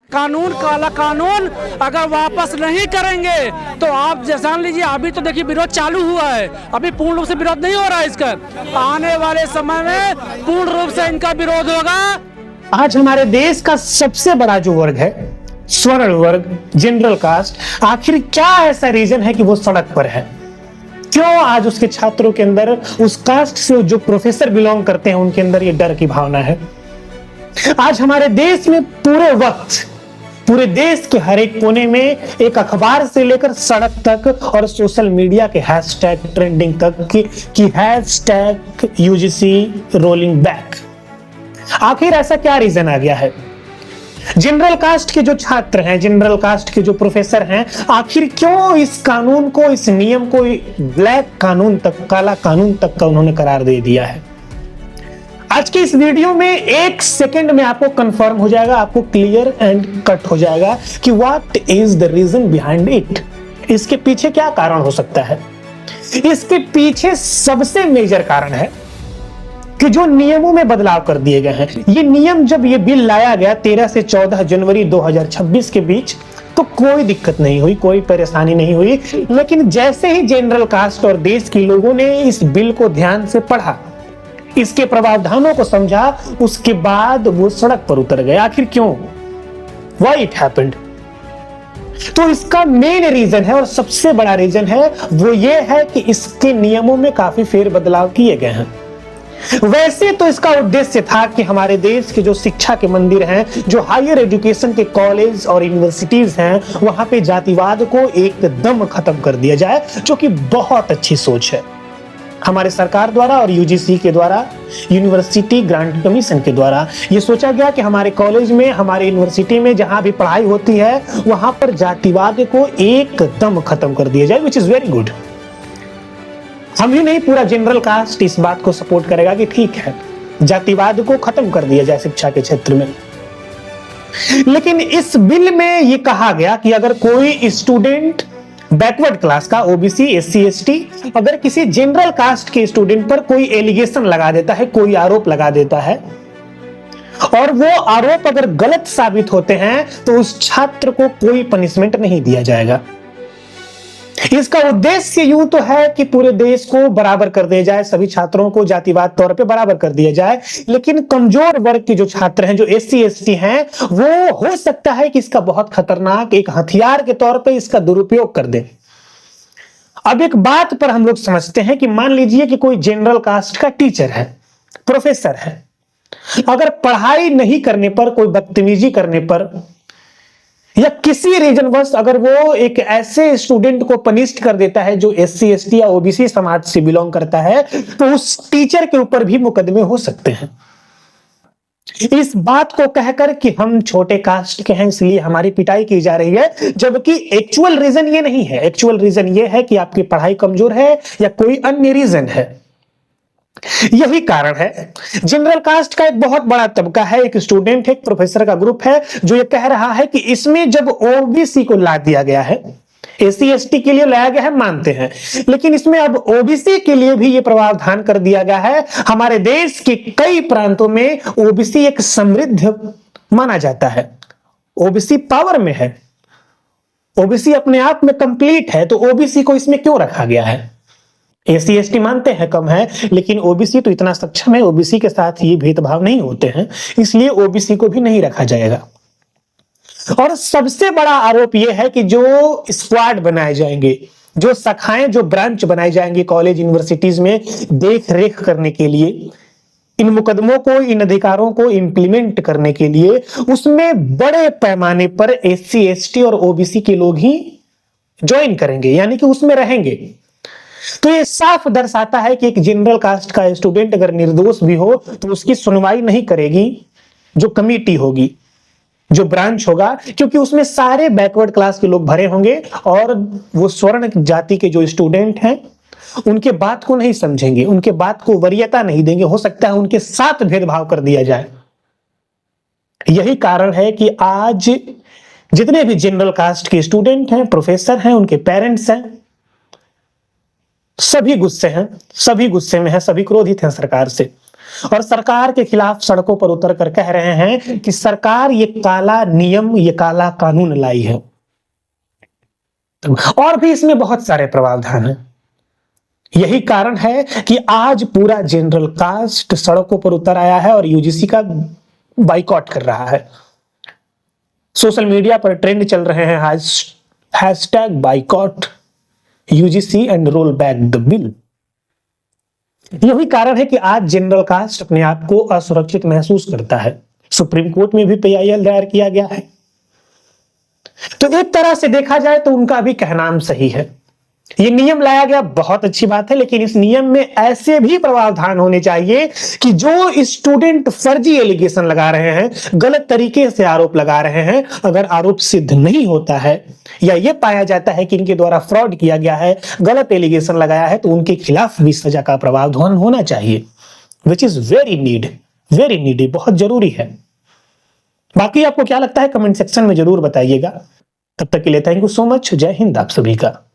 कानून, काला कानून अगर वापस नहीं करेंगे तो आप जान लीजिए, अभी तो देखिए विरोध चालू हुआ है, अभी पूर्ण रूप से विरोध नहीं हो रहा है इसका। आने वाले समय में पूर्ण रूप से इनका विरोध होगा। आज हमारे देश का सबसे बड़ा जो वर्ग है, स्वर्ण वर्ग, जनरल कास्ट, आखिर क्या ऐसा रीजन है कि वो सड़क पर है? क्यों आज उसके छात्रों के अंदर, उस कास्ट से जो प्रोफेसर बिलोंग करते हैं, उनके अंदर ये डर की भावना है? आज हमारे देश में पूरे वक्त, पूरे देश के हर एक कोने में एक अखबार से लेकर सड़क तक और सोशल मीडिया के हैशटैग ट्रेंडिंग तक की हैशटैग यूजीसी रोलिंग बैक। आखिर ऐसा क्या रीजन आ गया है? जनरल कास्ट के जो छात्र हैं, जनरल कास्ट के जो प्रोफेसर हैं, आखिर क्यों इस कानून को, इस नियम को ब्लैक कानून तक, काला कानून तक का उन्होंने करार दे दिया है? आज के इस वीडियो में 1 सेकंड में आपको कंफर्म हो जाएगा, आपको क्लियर एंड कट हो जाएगा कि what is the reason behind it. इसके पीछे क्या कारण हो सकता है? इसके पीछे सबसे मेजर कारण है कि जो नियमों में बदलाव कर दिए गए हैं। ये नियम, जब ये बिल लाया गया 13 से 14 जनवरी 2026 के बीच, तो कोई दिक्कत नहीं हुई, कोई परेशानी नहीं हुई। लेकिन जैसे ही जनरल कास्ट और देश के लोगों ने इस बिल को ध्यान से पढ़ा, इसके प्रावधानों को समझा, उसके बाद वो सड़क पर उतर गए। आखिर क्यों? Why it happened? तो इसका मेन रीजन है और सबसे बड़ा रीजन है, वो ये है कि इसके नियमों में काफी फेरबदलाव किए गए हैं। वैसे तो इसका उद्देश्य था कि हमारे देश के जो शिक्षा के मंदिर हैं, जो हायर एजुकेशन के कॉलेज और यूनिवर्सिटीज हैं, वहां पे जातिवाद को एकदम खत्म कर दिया जाए, जो कि बहुत अच्छी सोच है हमारे सरकार द्वारा और यूजीसी के द्वारा, यूनिवर्सिटी ग्रांट कमीशन के द्वारा। ये सोचा गया कि हमारे कॉलेज में, हमारे यूनिवर्सिटी में जहां भी पढ़ाई होती है, वहां पर जातिवाद को एकदम खत्म कर दिया जाए, विच इज वेरी गुड। हम ही नहीं, पूरा जनरल कास्ट इस बात को सपोर्ट करेगा कि ठीक है, जातिवाद को खत्म कर दिया जाए शिक्षा के क्षेत्र में। लेकिन इस बिल में यह कहा गया कि अगर कोई स्टूडेंट बैकवर्ड क्लास का, ओबीसी, एससी, एसटी, अगर किसी जनरल कास्ट के स्टूडेंट पर कोई एलिगेशन लगा देता है, कोई आरोप लगा देता है, और वो आरोप अगर गलत साबित होते हैं, तो उस छात्र को कोई पनिशमेंट नहीं दिया जाएगा। इसका उद्देश्य यूं तो है कि पूरे देश को बराबर कर दिया जाए, सभी छात्रों को जातिवाद तौर पे बराबर कर दिया जाए। लेकिन कमजोर वर्ग के जो छात्र हैं, जो एससी एसटी हैं, वो हो सकता है कि इसका बहुत खतरनाक एक हथियार के तौर पे इसका दुरुपयोग कर दें। अब एक बात पर हम लोग समझते हैं कि मान लीजिए कि कोई जनरल कास्ट का टीचर है, प्रोफेसर है, अगर पढ़ाई नहीं करने पर, कोई बदतमीजी करने पर, या किसी रीजन वश अगर वो एक ऐसे स्टूडेंट को पनिश्ड कर देता है जो एससी एसटी या ओबीसी समाज से बिलोंग करता है, तो उस टीचर के ऊपर भी मुकदमे हो सकते हैं। इस बात को कहकर कि हम छोटे कास्ट के हैं इसलिए हमारी पिटाई की जा रही है, जबकि एक्चुअल रीजन ये नहीं है। एक्चुअल रीजन ये है कि आपकी पढ़ाई कमजोर है या कोई अन्य रीजन है। यही कारण है, जनरल कास्ट का एक बहुत बड़ा तबका है, एक स्टूडेंट है, एक प्रोफेसर का ग्रुप है, जो ये कह रहा है कि इसमें जब ओबीसी को ला दिया गया है, एससी एसटी के लिए लाया गया है, मानते हैं, लेकिन इसमें अब ओबीसी के लिए भी ये प्रावधान कर दिया गया है। हमारे देश के कई प्रांतों में ओबीसी एक समृद्ध माना जाता है, ओबीसी पावर में है, ओबीसी अपने आप में कंप्लीट है, तो ओबीसी को इसमें क्यों रखा गया है? एससी एसटी मानते हैं कम है, लेकिन ओबीसी तो इतना सक्षम है, ओबीसी के साथ ये भेदभाव नहीं होते हैं, इसलिए ओबीसी को भी नहीं रखा जाएगा। और सबसे बड़ा आरोप यह है कि जो स्क्वाड बनाए जाएंगे, जो शाखाएं, जो ब्रांच बनाए जाएंगे कॉलेज यूनिवर्सिटीज में देख रेख करने के लिए, इन मुकदमों को, इन अधिकारों को इंप्लीमेंट करने के लिए, उसमें बड़े पैमाने पर एससी एसटी और ओबीसी के लोग ही ज्वाइन करेंगे, यानी कि उसमें रहेंगे। तो ये साफ दर्शाता है कि एक जनरल कास्ट का स्टूडेंट अगर निर्दोष भी हो तो उसकी सुनवाई नहीं करेगी जो कमिटी होगी, जो ब्रांच होगा, क्योंकि उसमें सारे बैकवर्ड क्लास के लोग भरे होंगे और वो स्वर्ण जाति के जो स्टूडेंट हैं उनके बात को नहीं समझेंगे, उनके बात को वरीयता नहीं देंगे, हो सकता है उनके साथ भेदभाव कर दिया जाए। यही कारण है कि आज जितने भी जनरल कास्ट के स्टूडेंट हैं, प्रोफेसर हैं, उनके पेरेंट्स हैं, सभी गुस्से हैं, सभी गुस्से में हैं, सभी क्रोधित हैं सरकार से। और सरकार के खिलाफ सड़कों पर उतर कर कह रहे हैं कि सरकार ये काला नियम, ये काला कानून लाई है। और भी इसमें बहुत सारे प्रावधान हैं। यही कारण है कि आज पूरा जनरल कास्ट सड़कों पर उतर आया है और यूजीसी का बाइकआउट कर रहा है। सोशल मीडिया पर ट्रेंड चल रहे हैं hashtag boycott UGC and roll back the bill. यही कारण है कि आज जनरल कास्ट अपने आप को असुरक्षित महसूस करता है। सुप्रीम कोर्ट में भी PIL दायर किया गया है। तो एक तरह से देखा जाए तो उनका भी कहना सही है। ये नियम लाया गया, बहुत अच्छी बात है, लेकिन इस नियम में ऐसे भी प्रावधान होने चाहिए कि जो स्टूडेंट फर्जी एलिगेशन लगा रहे हैं, गलत तरीके से आरोप लगा रहे हैं, अगर आरोप सिद्ध नहीं होता है या ये पाया जाता है कि इनके द्वारा फ्रॉड किया गया है, गलत एलिगेशन लगाया है, तो उनके खिलाफ भी सजा का प्रावधान होना चाहिए, विच इज वेरी नीडी, बहुत जरूरी है। बाकी आपको क्या लगता है कमेंट सेक्शन में जरूर बताइएगा। तब तक के लिए थैंक यू सो मच। जय हिंद आप सभी का।